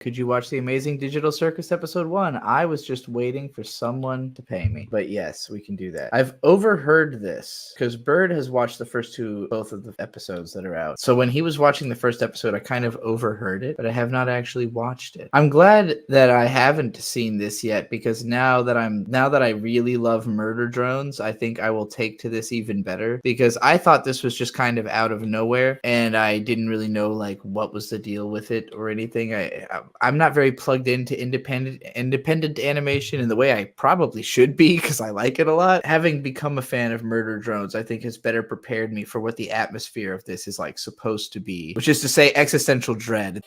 Could you watch the Amazing Digital Circus episode 1? I was just waiting for someone to pay me. But yes, we can do that. I've overheard this because Bird has watched the first both of the episodes that are out. So when he was watching the first episode, I kind of overheard it, but I have not actually watched it. I'm glad that I haven't seen this yet because now that I really love murder drones, I think I will take to this even better because I thought this was just kind of out of nowhere and I didn't really know like what was the deal with it or anything. I'm not very plugged into independent animation in the way I probably should be because I like it a lot. Having become a fan of murder drones, I think has better prepared me for what the atmosphere of this is like supposed to be, which is to say existential dread.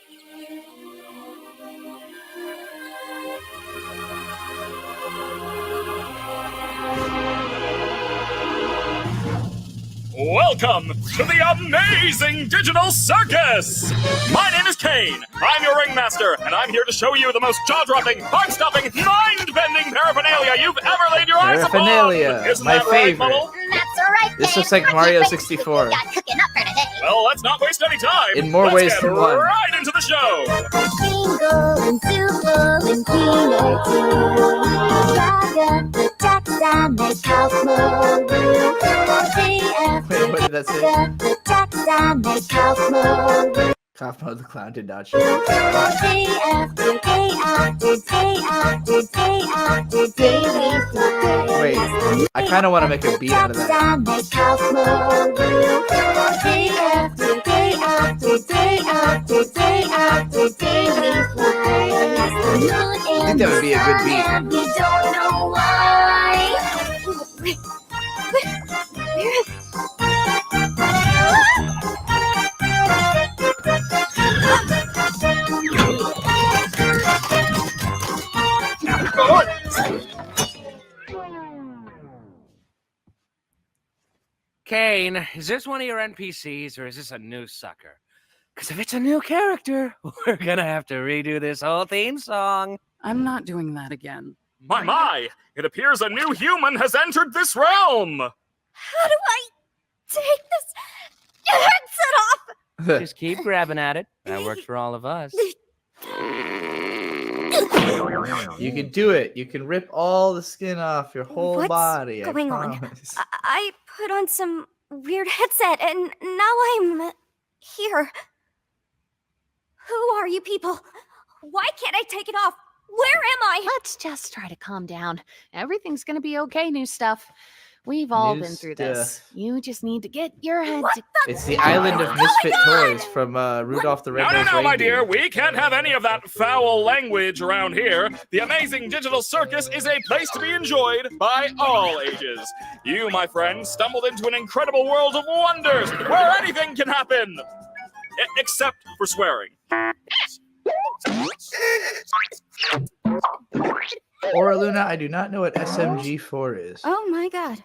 Welcome to the Amazing Digital Circus! My name is Kane. I'm your ringmaster, and I'm here to show you the most jaw-dropping, heart-stopping, mind-bending paraphernalia you've ever laid your eyes upon! Paraphernalia, Isn't my that right, favorite. Bubble? That's right. This looks like Mario 64. Well, let's not waste any time. In more ways than one. Let's get right into the show! Jingle and Super and Peanut too. Dragon, the ducks and the cows moo. Wait, what did that say? The ducks and the cows moo. Kaufmo the Clown did not show. Day after day after day after day after day we fly. Wait, I kind of want to make a beat out of that. And the cows moo. Day after day after day after day after day we fly. I think that would be a good beat. And we don't know why. Where is Kane, is this one of your NPCs or is this a new sucker? Because if it's a new character, we're gonna have to redo this whole theme song. I'm not doing that again. My! It appears a new human has entered this realm! How do I take this headset off? Just keep grabbing at it. That works for all of us. You can do it. You can rip all the skin off your whole What's body. going I on? promise. I put on some weird headset and now I'm here. Who are you people? Why can't I take it off? Where am I? Let's just try to calm down. Everything's gonna be okay, new stuff. We've all New been through stuff. this. You just need to get your head What to... It's the island of misfit toys from Rudolph the No, Red-Nosed no, my Reindeer. dear. We can't have any of that foul language around here. The Amazing Digital Circus is a place to be enjoyed by all ages. You, my friend, stumbled into an incredible world of wonders where anything can happen. Except for swearing. Ora Luna, I do not know what SMG4 is. Oh my god.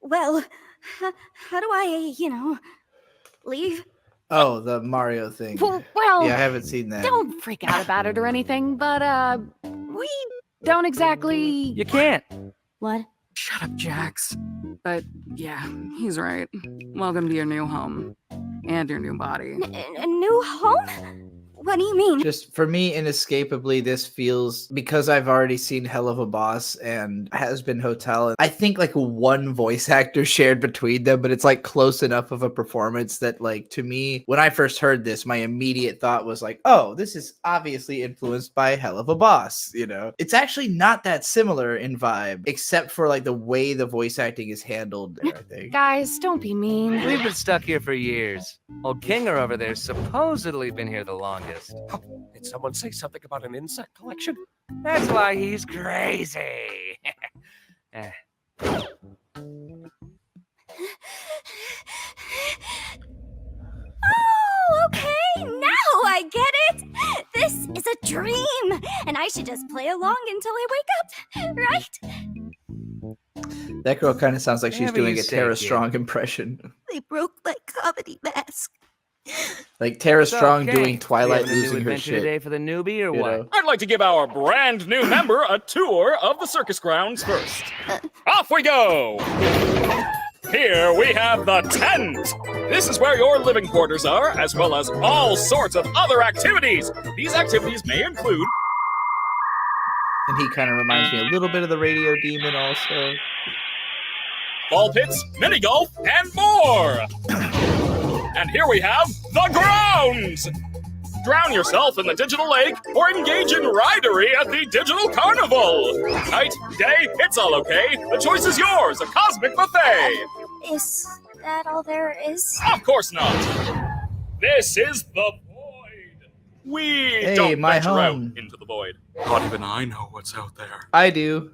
Well, how do I, leave? Oh, the Mario thing. Well, Yeah, I haven't seen that. don't freak out about it or anything, but, we don't exactly... You can't. What? Shut up, Jax. But yeah, he's right. Welcome to your new home. And your new body. A new home? What do you mean? Just for me, inescapably, this feels because I've already seen Hell of a Boss and Has Been Hotel. I think like one voice actor shared between them, but it's like close enough of a performance that, like, to me, when I first heard this, my immediate thought was like, oh, this is obviously influenced by Hell of a Boss. It's actually not that similar in vibe, except for like the way the voice acting is handled there, I think. Guys, don't be mean. We've been stuck here for years. Old Kinger over there's supposedly been here the longest. Did someone say something about an insect collection? That's why he's crazy. Eh. Oh, okay, now I get it. This is a dream, and I should just play along until I wake up, right? That girl kind of sounds like she's Whatever doing you a say, Tara kid. Strong impression. They broke my comedy mask. Like Tara So, Strong Kane, doing Twilight you having a new losing her adventure shit. today for the newbie or You what? know? I'd like to give our brand new member a tour of the circus grounds first. Off we go! Here we have the tent. This is where your living quarters are, as well as all sorts of other activities. These activities may include... And he kind of reminds me a little bit of the radio demon also. ball pits, mini golf, and more! And here we have the grounds! Drown yourself in the digital lake or engage in ridery at the digital carnival! Night, day, it's all okay. The choice is yours, a cosmic buffet! Is that all there is? Of course not! This is the void! We don't my venture home. out into the void. Not even I know what's out there. I do.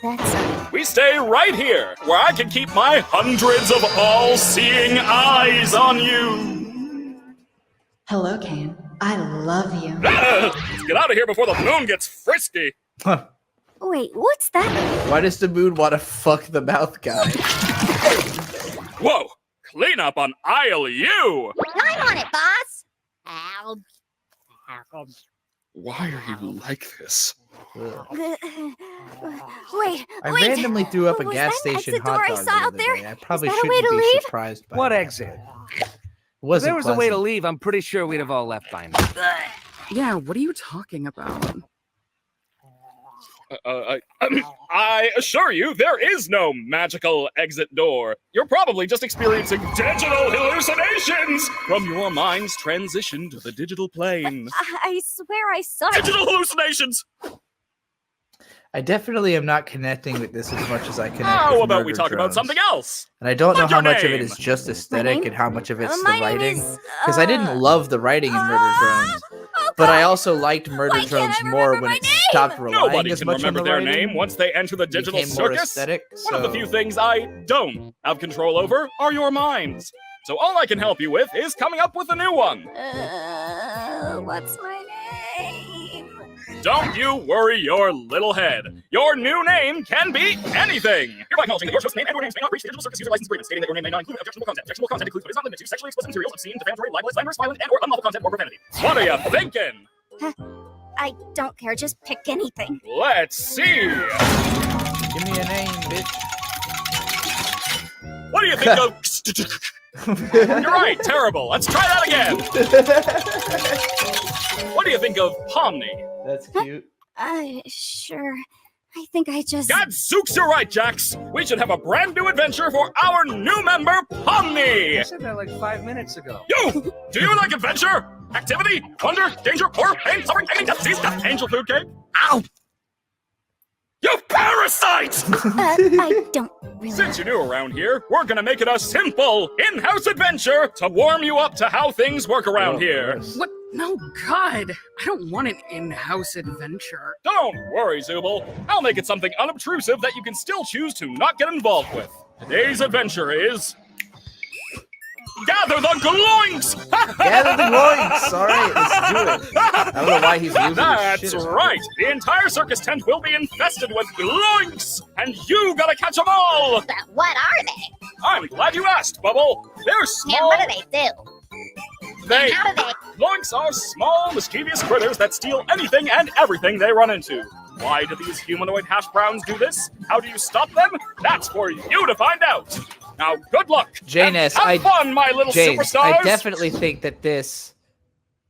That's We stay right here, where I can keep my hundreds of all-seeing eyes on you! Hello, Kane. I love you. Let's get out of here before the moon gets frisky! Wait, what's that? Why does the moon want to fuck the mouth guy? Whoa! Clean up on aisle U! I'm on it, boss. Ow. Why are you like this? Wait, I wait. randomly threw up a Was gas that an station exit door hot I dog saw the out other there? day. I probably Is that a shouldn't way to be leave? surprised by What that. exit? It If wasn't there was a way to pleasant. leave, I'm pretty sure we'd have all left by now. Yeah, what are you talking about? I assure you, there is no magical exit door. You're probably just experiencing digital hallucinations from your mind's transition to the digital plane. I swear I saw it. Digital hallucinations! I definitely am not connecting with this as much as I connect How with about we Murder talk about Drones. something else? And I don't know What's how your much of it name? is just aesthetic name? and how much of it's the My name writing. is, Because I didn't love the writing in Murder Drones, oh, but I God. also liked Murder Why can't Drones I more remember when my it name? stopped relying Nobody as can much on remember the their writing. name once they enter the digital Became more circus. aesthetic. One of the few things I don't have control over are your minds. So all I can help you with is coming up with a new one. What's my name? Don't you worry your little head. Your new name can be anything. Hereby acknowledging that your chosen name and your names may not breach the digital circus user license agreement, stating that your name may not include objectionable content. Objectionable content includes but is not limited to sexually explicit materials, obscene, defamatory, libelous, slanderous, violent, and/or unlawful content or profanity. What are you thinking? I don't care, just pick anything. Let's see. Give me a name, bitch. What do you think of? You're right, terrible. Let's try that again. What do you think of Pomni? That's cute. Sure. I think I just... Gadzooks, you're right, Jax. We should have a brand new adventure for our new member, I Pomni. said that like 5 minutes ago. You! Do you like adventure? Activity? Wonder? Danger? Horror? Pain? Suffering? Agony? Death? Disease? Death? Angel food cake? Ow! You parasite! I don't really... Since you're new around here, we're gonna make it a simple in-house adventure to warm you up to how things work around Oh, here. gross. What? No, God. I don't want an in-house adventure. Don't worry, Zubul. I'll make it something unobtrusive that you can still choose to not get involved with. Today's adventure is... Gather the gloinks! Gather the gloinks! All right, let's do it. I don't know why he's losing his That's shit. right. The entire circus tent will be infested with gloinks, and you gotta catch them all. But what are they? I'm glad you asked, Bubble. They're And small. what do they do? They And how do they... gloinks are small, mischievous critters that steal anything and everything they run into. Why do these humanoid hash browns do this? How do you stop them? That's for you to find out. Now, good luck. Janus, and have fun, my little James, superstars. I definitely think that this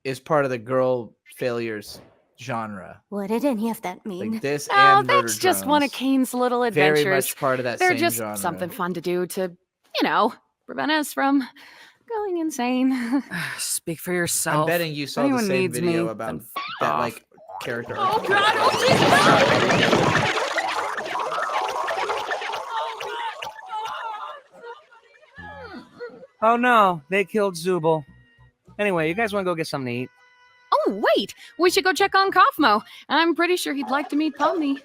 is part of the girl failures genre. What did any of that mean? Like this Oh, and Murder that's just one of Drones. Kane's little Very adventures. much part of that They're same just genre. something fun to do to, prevent us from going insane. Speak for yourself. I'm betting you saw Anyone the same needs video me, about then f- that, off. like, character. Oh, arc. God, oh, Oh no, they killed Zubul. Anyway, you guys want to go get something to eat? Oh, wait. We should go check on Kaufmo. I'm pretty sure he'd like to meet Pomni.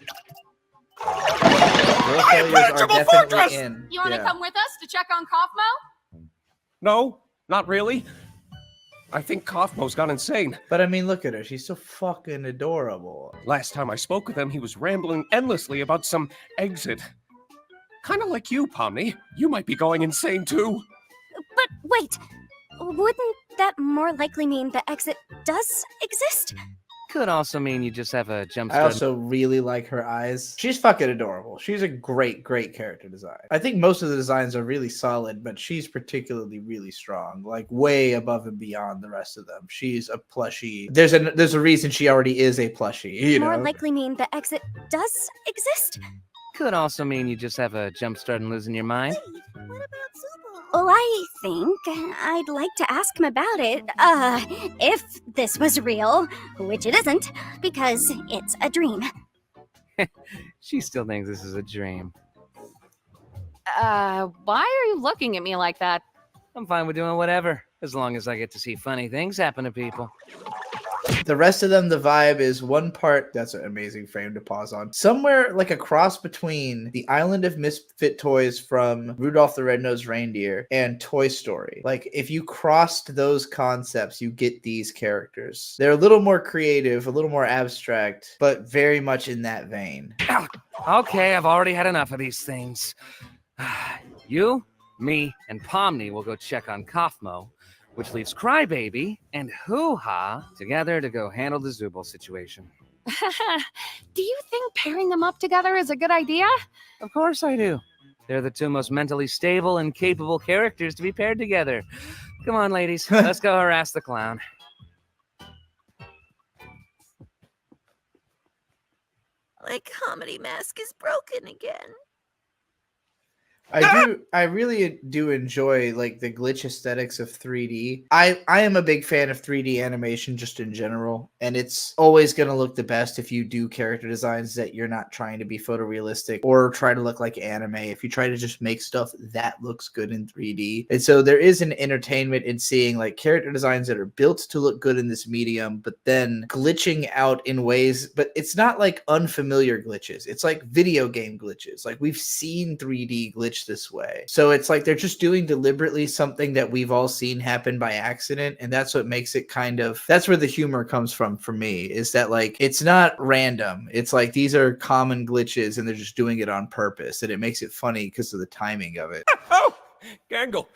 Girl failures are Impenetrable definitely fortress! in. You want to Yeah. come with us to check on Kaufmo? No, not really. I think Kaufmo's gone insane. But I mean, look at her. She's so fucking adorable. Last time I spoke with him, he was rambling endlessly about some exit. Kind of like you, Pomni. You might be going insane too. But wait, wouldn't that more likely mean the exit does exist? Could also mean you just have a jump I start. also really like her eyes. She's fucking adorable. She's a great character design. I think most of the designs are really solid, but she's particularly really strong, like way above and beyond the rest of them. She's a plushie. There's a reason she already is a plushie, you More know? likely mean the exit does exist? Could also mean you just have a jump start and losing your mind. Well, I think I'd like to ask him about it, if this was real, which it isn't, because it's a dream. She still thinks this is a dream. Why are you looking at me like that? I'm fine with doing whatever, as long as I get to see funny things happen to people. The rest of them, the vibe is one part. That's an amazing frame to pause on. Somewhere like a cross between the Island of Misfit Toys from Rudolph the Red-Nosed Reindeer and Toy Story. Like, if you crossed those concepts, you get these characters. They're a little more creative, a little more abstract, but very much in that vein. Okay, I've already had enough of these things. You, me, and Pomni will go check on Kaufmo, which leaves Crybaby and Hoo-Ha together to go handle the Zooble situation. Do you think pairing them up together is a good idea? Of course I do. They're the two most mentally stable and capable characters to be paired together. Come on, ladies, let's go harass the clown. My comedy mask is broken again. I really do enjoy like the glitch aesthetics of 3D. I am a big fan of 3D animation just in general, and it's always going to look the best if you do character designs that you're not trying to be photorealistic or try to look like anime. If you try to just make stuff that looks good in 3D. And so there is an entertainment in seeing like character designs that are built to look good in this medium, but then glitching out in ways, but it's not like unfamiliar glitches. It's like video game glitches. Like we've seen 3D glitch this way. So it's like they're just doing deliberately something that we've all seen happen by accident, and that's what makes it that's where the humor comes from for me, is that like it's not random. It's like these are common glitches and they're just doing it on purpose, and it makes it funny because of the timing of it. Oh, Gangle,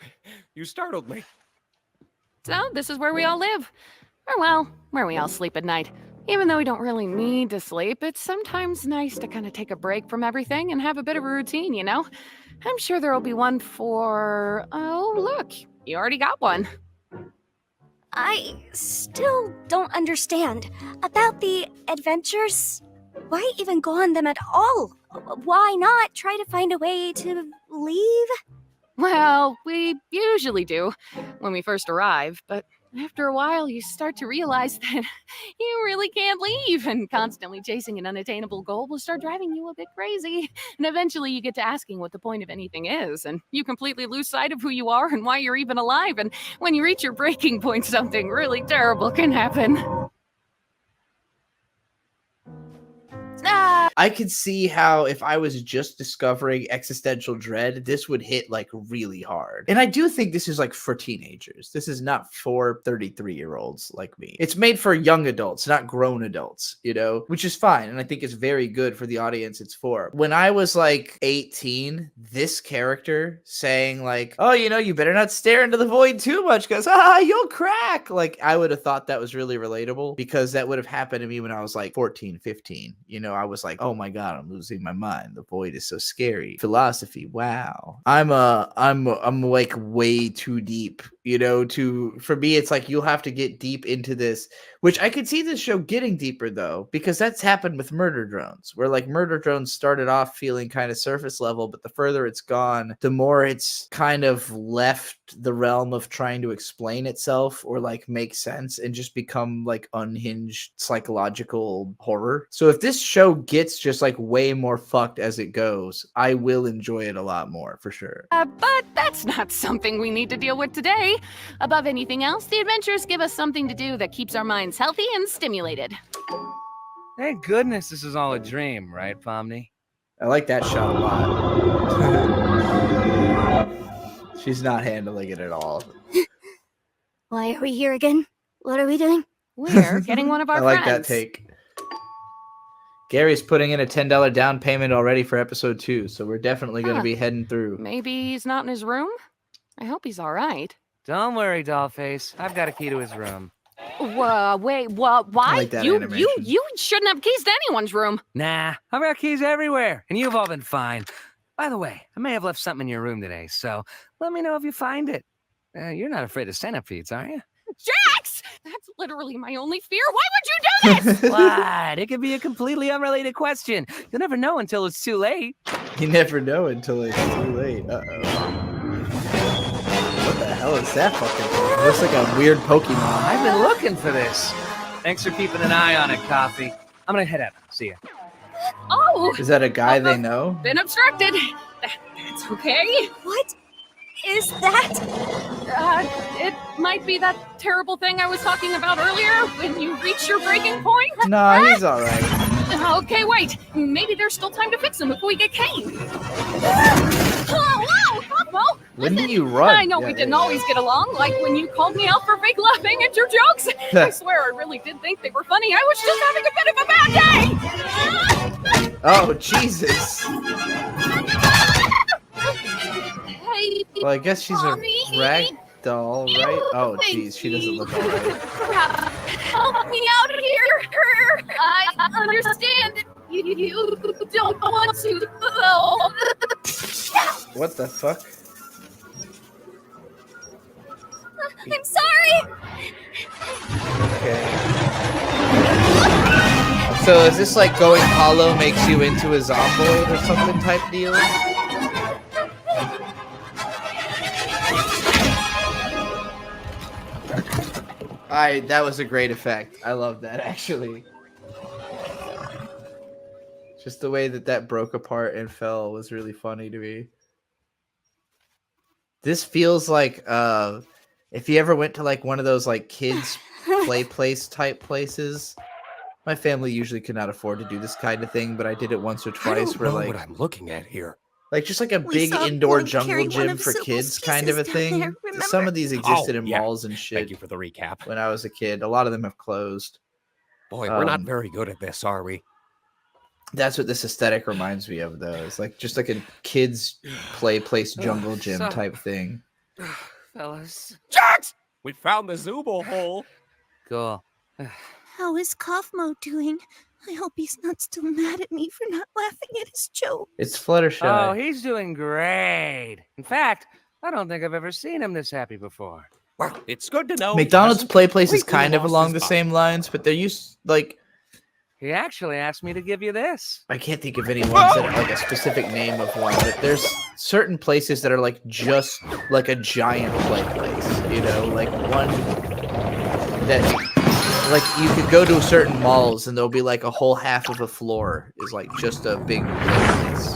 you startled me. So, this is where we all live. Or, well, where we all sleep at night. Even though we don't really need to sleep, it's sometimes nice to kind of take a break from everything and have a bit of a routine, you know? I'm sure there'll be one for... Oh, look, you already got one. I still don't understand. About the adventures, why even go on them at all? Why not try to find a way to leave? Well, we usually do when we first arrive, but after a while you start to realize that you really can't leave, and constantly chasing an unattainable goal will start driving you a bit crazy. And eventually you get to asking what the point of anything is, and you completely lose sight of who you are and why you're even alive. And when you reach your breaking point, something really terrible can happen. I could see how if I was just discovering existential dread, this would hit like really hard. And I do think this is like for teenagers. This is not for 33-year-olds like me. It's made for young adults, not grown adults, you know, which is fine. And I think it's very good for the audience it's for. When I was like 18, this character saying like, oh, you know, you better not stare into the void too much because you'll crack. Like I would have thought that was really relatable, because that would have happened to me when I was like 14, 15. You know, I was like, oh my God, I'm losing my mind. The void is so scary. Philosophy, wow. I'm like way too deep, you know, for me, it's like you'll have to get deep into this, which I could see this show getting deeper though, because that's happened with Murder Drones, where like Murder Drones started off feeling kind of surface level, but the further it's gone, the more it's kind of left the realm of trying to explain itself or like make sense and just become like unhinged psychological horror. So if this show gets just like way more fucked as it goes, I will enjoy it a lot more for sure. But that's not something we need to deal with today. Above anything else, the adventures give us something to do that keeps our minds healthy and stimulated. Thank goodness this is all a dream, right, Pomni? I like that shot a lot. She's not handling it at all. Why are we here again? What are we doing? We're getting one of our I like friends. that take. Gary's putting in a $10 down payment already for episode 2, so we're definitely going to be heading through. Maybe he's not in his room? I hope he's all right. Don't worry, Dollface. I've got a key to his room. Wait, what? Why? like that you animation. shouldn't have keys to anyone's room. Nah, I've got keys everywhere, and you've all been fine. By the way, I may have left something in your room today, so let me know if you find it. You're not afraid of centipedes, are you? Jax! That's literally my only fear. Why would you do this? What? It could be a completely unrelated question. You'll never know until it's too late. You never know until it's too late. Uh-oh. What the hell is that fucking thing? It looks like a weird Pokemon. I've been looking for this. Thanks for keeping an eye on it, Coffee. I'm gonna head out. See ya. Oh! Is that a guy they know? Been obstructed. That's okay. What is that? It might be that terrible thing I was talking about earlier when you reach your breaking point. No, he's alright. Okay, wait. Maybe there's still time to fix him before we get caned. Whoa, Cosmo! When did you run? I know we didn't always get along, like when you called me out for fake laughing at your jokes. I swear I really did think they were funny. I was just having a bit of a bad day. Oh, Jesus. Hey, Well, I guess she's a Mommy. rag doll, right? Oh, jeez, she doesn't look alright. Help me out of here! I understand you don't want to. What the fuck? I'm sorry! Okay. So is this like going hollow makes you into a zomboid or something type deal? That was a great effect. I love that, actually. Just the way that broke apart and fell was really funny to me. This feels like if you ever went to like one of those like kids play place type places. My family usually could not afford to do this kind of thing, but I did it once or I twice don't where know like what I'm looking at here. like just like a We big saw indoor Blink carry jungle one gym of for Sybil's kids kind of a pieces down thing. there, Some remember? of these existed in yeah. malls and Thank shit you for the recap. when I was a kid. A lot of them have closed. Boy, we're not Um, very good at this, are we? That's what this aesthetic reminds me of, though. It's like just like a kids play place jungle gym so- type thing. Fellas. Jax! We found the Zooble hole. Cool. How is Kaufmo doing? I hope he's not still mad at me for not laughing at his joke. It's Fluttershy. Oh, he's doing great. In fact, I don't think I've ever seen him this happy before. Well, it's good to know. McDonald's he play place is completely kind of lost along his the mind. same lines, but they're used like He actually asked me to give you this. I can't think of any ones that are like a specific name of one, but there's certain places that are like just like a giant play place, you know, like one that like you could go to certain malls and there'll be like a whole half of a floor is like just a big play place.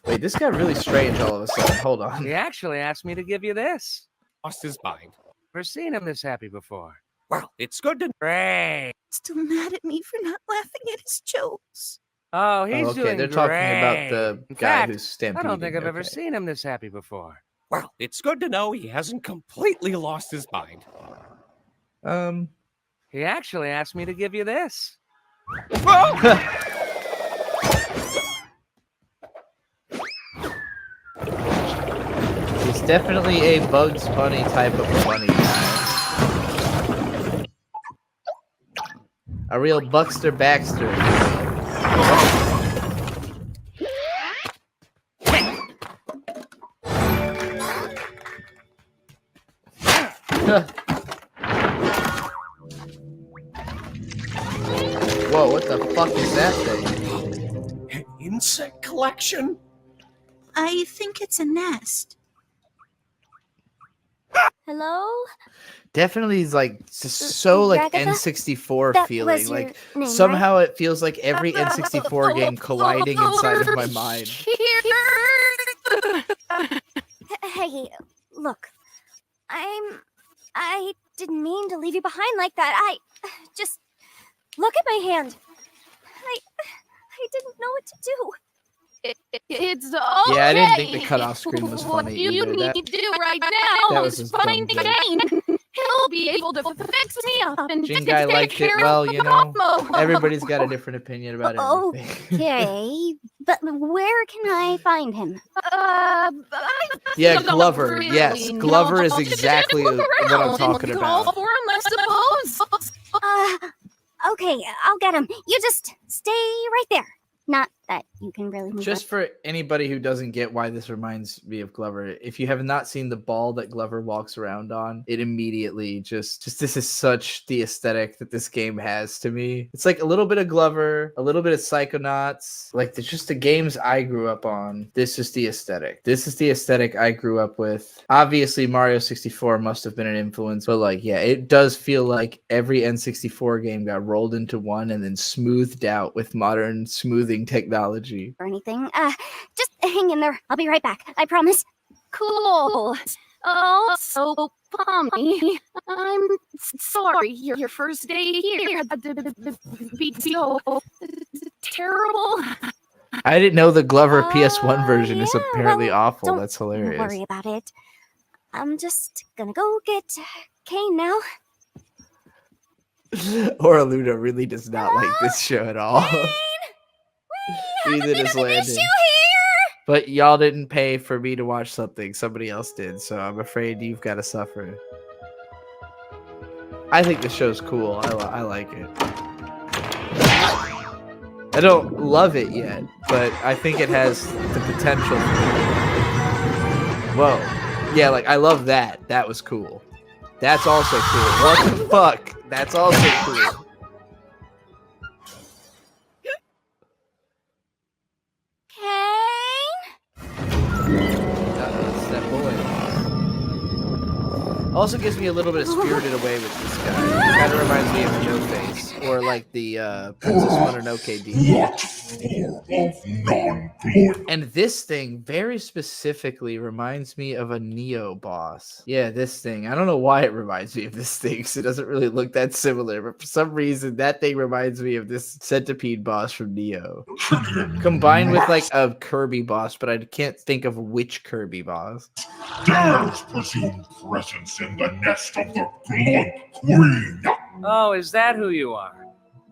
Wait, this got really strange all of a sudden. Hold on. He actually asked me to give you this. Lost his mind. Never seen him this happy before. Well, it's good to Great. Still mad at me for not laughing at his jokes. Oh, he's Oh, okay, doing they're great. talking about the In guy fact, who's I stampeding. don't think I've ever Okay. seen him this happy before. Well, it's good to know he hasn't completely lost his mind. He actually asked me to give you this. He's definitely a Bugs Bunny type of funny guy. A real Buckster Baxter. Whoa, what the fuck is that thing? Insect collection? I think it's a nest. Hello? Definitely is like so like Ragatha? N64 That feeling. was your Like name, somehow it feels like every N64 game colliding inside of my mind. Hey, look. I didn't mean to leave you behind like that. I just look at my hand. I didn't know what to do. It's okay. Yeah, I didn't think the cutoff screen was What funny you either. need That- to do right now that was is his dumb find joke. Kane. He'll you'll be able to fix me up and Jing take guy liked it. care Well, of you know, Cosmo. everybody's got a different opinion about everything. Okay, but where can I find him? I Yeah, don't Glover. really Yes, know. Glover is Just exactly look what I'm around talking and call about. for him, I suppose. Okay, I'll get him. You just stay right there. Not that you can really move Just for anybody who doesn't get why this reminds me of Glover, if you have not seen the ball that Glover walks around on, it immediately just this is such the aesthetic that this game has to me. It's like a little bit of Glover, a little bit of Psychonauts, like it's just the games I grew up on. This is the aesthetic. This is the aesthetic I grew up with. Obviously, Mario 64 must have been an influence, but like, yeah, it does feel like every N64 game got rolled into one and then smoothed out with modern smoothing technology. or anything. Just hang in there. I'll be right back. I promise. Cool. Also, Pommy, I'm sorry your first day here had to be so terrible. I didn't know the Glover PS1 version is yeah, apparently well, awful. don't That's hilarious. worry about it. I'm just gonna go get Kane now. Ora Luna really does not like this show at all. We have a Neither bit does of an Landon. issue here. But y'all didn't pay for me to watch something. Somebody else did, so I'm afraid you've got to suffer. I think the show's cool. I like it. I don't love it yet, but I think it has the potential. Whoa. Yeah, like, I love that. That was cool. That's also cool. What the fuck? That's also cool. That's that boy. Also gives me a little bit of Spirited Away with this guy. Kind of reminds me of No Face, or like the Princess Mononoke demon. And this thing very specifically reminds me of a Neo boss. Yeah, this thing. I don't know why it reminds me of this thing, because it doesn't really look that similar, but for some reason that thing reminds me of this centipede boss from Neo. Combined with like a Kirby boss, but I can't think of which Kirby boss. Dares presume presence in the nest of the Blood Queen! Oh, is that who you are?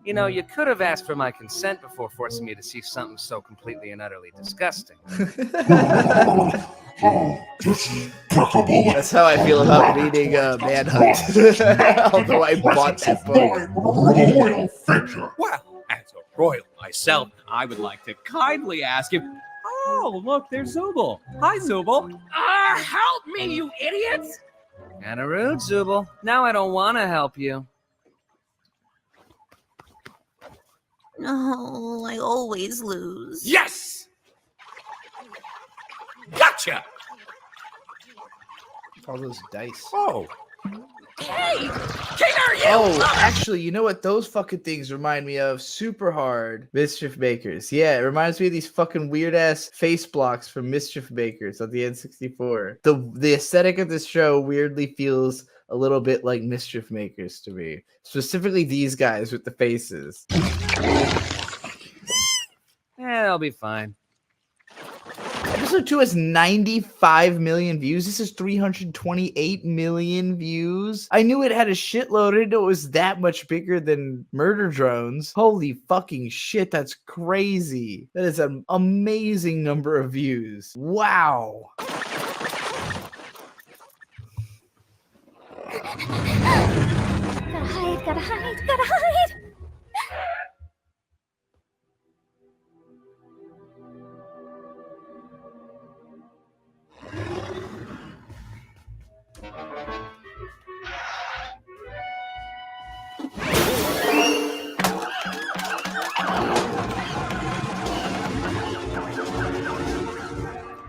You know, you could have asked for my consent before forcing me to see something so completely and utterly disgusting. That's how I feel about reading Manhunt. Although I bought that book. Well, as a royal myself, I would like to kindly ask if... Oh, look, there's Zubul. Hi, Zubul. Help me, you idiots! Kinda rude, Zubul. Now I don't want to help you. Oh, I always lose. Yes! Gotcha! All those dice. Oh. Hey! King, are you? Oh, actually, you know what those fucking things remind me of? Super Hard Mischief Makers. Yeah, it reminds me of these fucking weird ass face blocks from Mischief Makers on the N64. The aesthetic of this show weirdly feels a little bit like Mischief Makers to me. Specifically these guys with the faces. Yeah, I'll be fine. Episode 2 has 95 million views. This is 328 million views. I knew it had a shitload. I didn't know it was that much bigger than Murder Drones. Holy fucking shit, that's crazy. That is an amazing number of views. Wow. Gotta hide.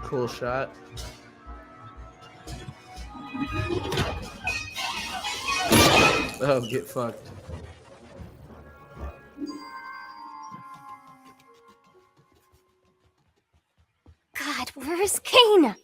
Cool shot. Oh, get fucked. God, where's Kane?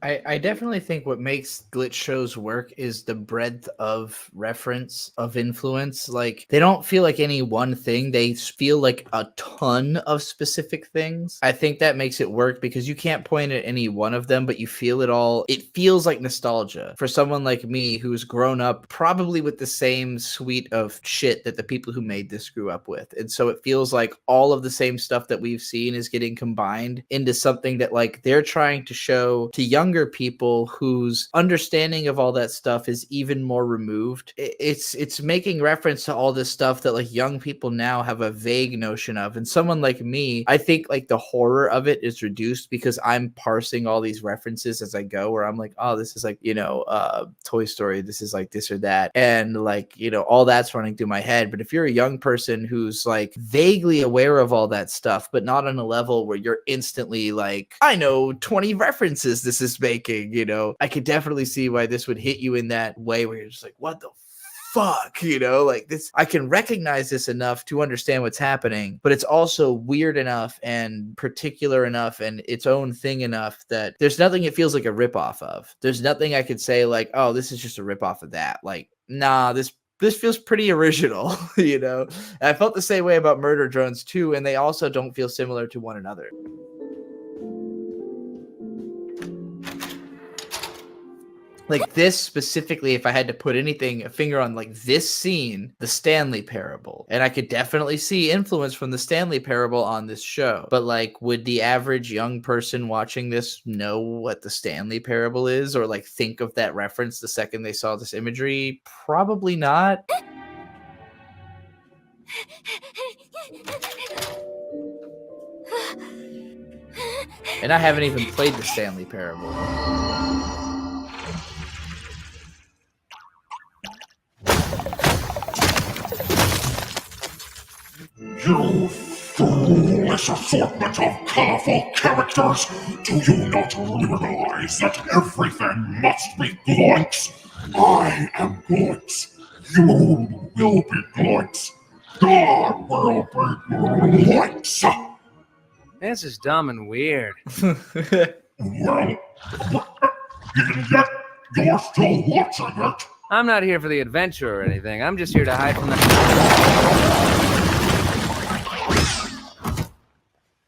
I definitely think what makes glitch shows work is the breadth of reference, of influence. Like, they don't feel like any one thing, they feel like a ton of specific things. I think that makes it work because you can't point at any one of them, but you feel it all. It feels like nostalgia for someone like me who's grown up probably with the same suite of shit that the people who made this grew up with. And so it feels like all of the same stuff that we've seen is getting combined into something that, like, they're trying to show to younger people whose understanding of all that stuff is even more removed. It's making reference to all this stuff that, like, young people now have a vague notion of. And someone like me, I think, like, the horror of it is reduced because I'm parsing all these references as I go, where I'm like, oh, this is like, Toy Story, this is like this or that, and like, all that's running through my head. But if you're a young person who's like vaguely aware of all that stuff, but not on a level where you're instantly like, I know 20 references this is making, I could definitely see why this would hit you in that way where you're just like, what the fuck, like this, I can recognize this enough to understand what's happening, but it's also weird enough and particular enough and its own thing enough that there's nothing it feels like a ripoff of. There's nothing I could say like, oh, this is just a ripoff of that. Like, nah, this feels pretty original, And I felt the same way about Murder Drones too, and they also don't feel similar to one another. Like this specifically, if I had to put a finger on like this scene, the Stanley Parable, and I could definitely see influence from the Stanley Parable on this show. But like, would the average young person watching this know what the Stanley Parable is, or like think of that reference the second they saw this imagery? Probably not. And I haven't even played the Stanley Parable. You foolish assortment of colorful characters! Do you not realize that everything must be Gloinks? I am Gloinks. You will be Gloinks. God will be Gloinks. This is dumb and weird. Well, even yet, you're still watching it. I'm not here for the adventure or anything. I'm just here to hide from the...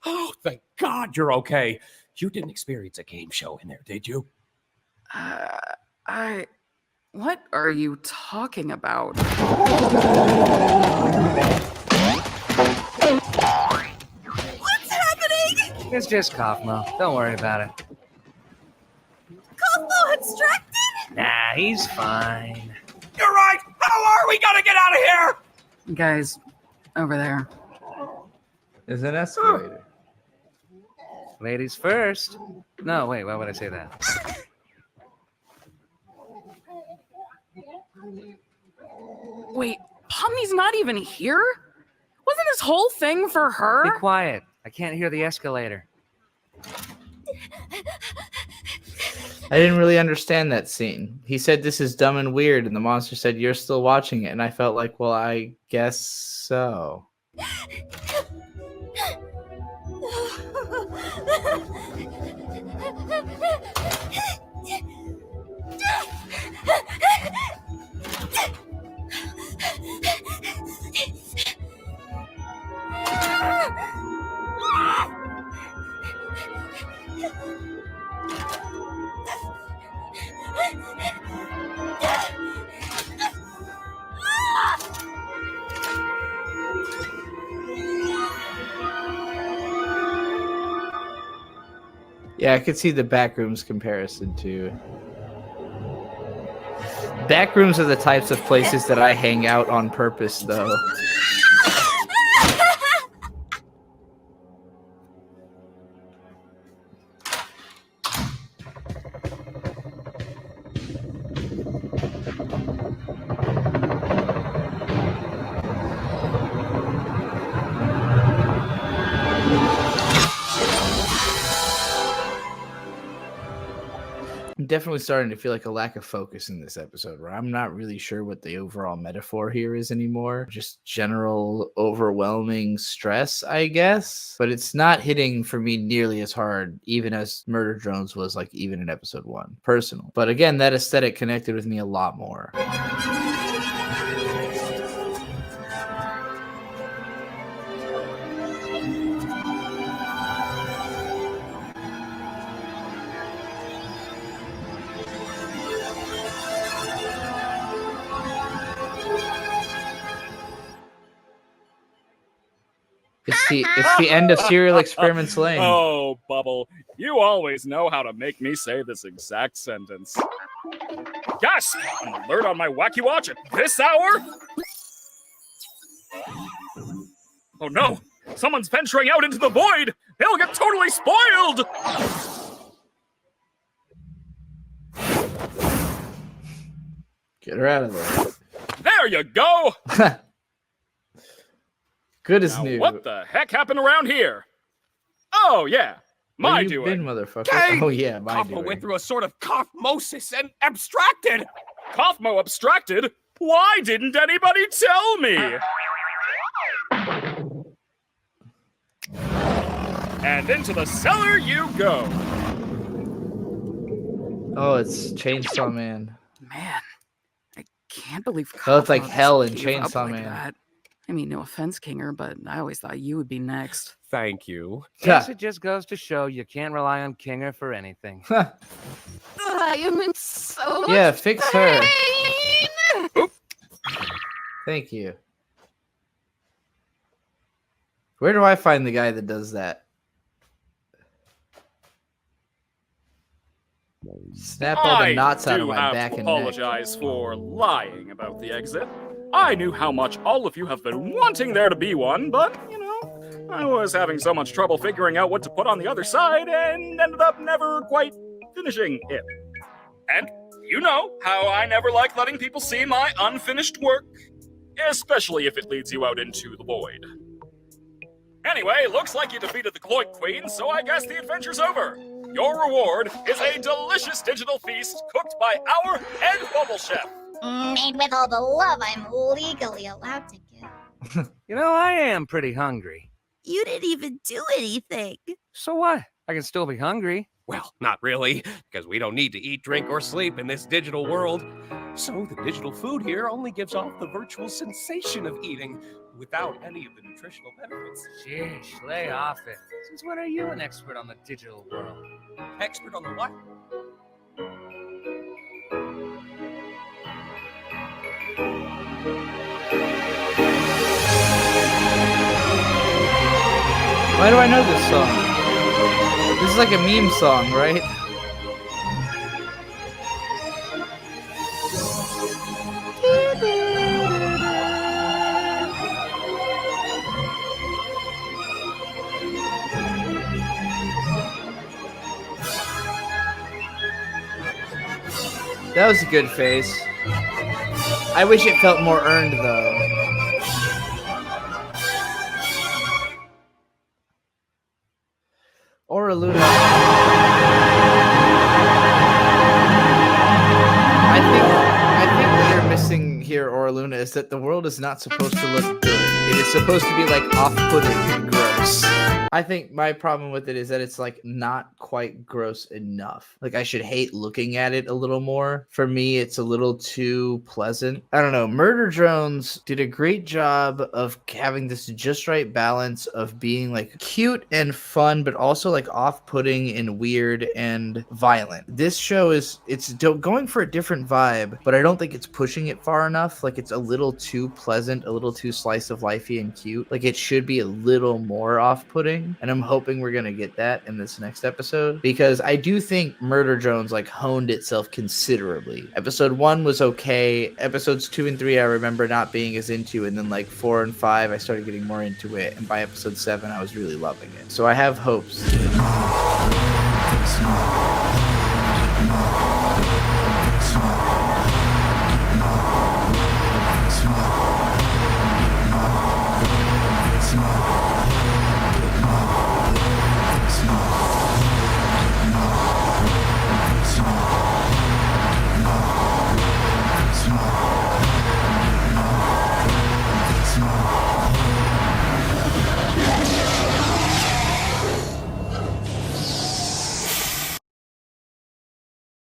Oh, thank God you're okay. You didn't experience a game show in there, did you? What are you talking about? What's happening? It's just Kaufmo. Don't worry about it. Kaufmo extracted? Nah, he's fine. You're right! How are we gonna get out of here? Guys, over there. There's an escalator. Ladies first. No, wait, why would I say that? Wait, Pomni's not even here? Wasn't this whole thing for her? Be quiet. I can't hear the escalator. I didn't really understand that scene. He said this is dumb and weird, and the monster said you're still watching it, and I felt like, well, I guess so. Yeah, I could see the Backrooms comparison too. Backrooms are the types of places that I hang out on purpose, though. definitely starting to feel like a lack of focus in this episode where I'm not really sure what the overall metaphor here is anymore. Just general overwhelming stress, I guess. But it's not hitting for me nearly as hard, even as Murder Drones was like even in episode 1. Personal. But again, that aesthetic connected with me a lot more. It's the end of Serial Experiments Lane. Oh, Bubble, you always know how to make me say this exact sentence. Yes! An alert on my Wacky Watch at this hour? Oh no! Someone's venturing out into the void! They'll get totally spoiled! Get her out of there. There you go! Good as now, new. what the heck happened around here? Oh, yeah. My Where you doing. been, motherfucker? Kane! Oh, yeah, my Kaufmo doing. went through a sort of cough-mosis and abstracted. Kaufmo abstracted? Why didn't anybody tell me? And into the cellar you go. Oh, it's Chainsaw Man. Man, I can't believe. Oh, it's like Kaufmo hell in just gave up Chainsaw like Man. that. I mean, no offense, Kinger, but I always thought you would be next. Thank you. Guess it just goes to show you can't rely on Kinger for anything. I am in so much Yeah, fix her. pain. Thank you. Where do I find the guy that does that? Snap all the knots out of my back and neck. I apologize for lying about the exit. I knew how much all of you have been wanting there to be one, but, you know, I was having so much trouble figuring out what to put on the other side and ended up never quite finishing it. And you know how I never like letting people see my unfinished work, especially if it leads you out into the void. Anyway, looks like you defeated the Gloit Queen, so I guess the adventure's over. Your reward is a delicious digital feast cooked by our head bubble chef. Made with all the love I'm legally allowed to give. You know, I am pretty hungry. You didn't even do anything. So what? I can still be hungry. Well, not really, because we don't need to eat, drink, or sleep in this digital world. So the digital food here only gives off the virtual sensation of eating without any of the nutritional benefits. Sheesh, lay off it. Since when are you an expert on the digital world? Expert on the what? Why do I know this song? This is like a meme song, right? That was a good face. I wish it felt more earned, though. Or Luna. I think what you're missing here, Aura Luna, is that the world is not supposed to look good. It is supposed to be like off-putting and gross. I think my problem with it is that it's like not quite gross enough. Like I should hate looking at it a little more. For me, it's a little too pleasant. I don't know. Murder Drones did a great job of having this just right balance of being like cute and fun, but also like off-putting and weird and violent. This show it's going for a different vibe, but I don't think it's pushing it far enough. Like it's a little too pleasant, a little too slice of lifey and cute. Like it should be a little more off-putting. And I'm hoping we're gonna get that in this next episode, because I do think Murder Drones like honed itself considerably. Episode 1 was okay. Episodes 2 and 3 I remember not being as into, and then like 4 and 5 I started getting more into it, and by episode 7 I was really loving it. So I have hopes.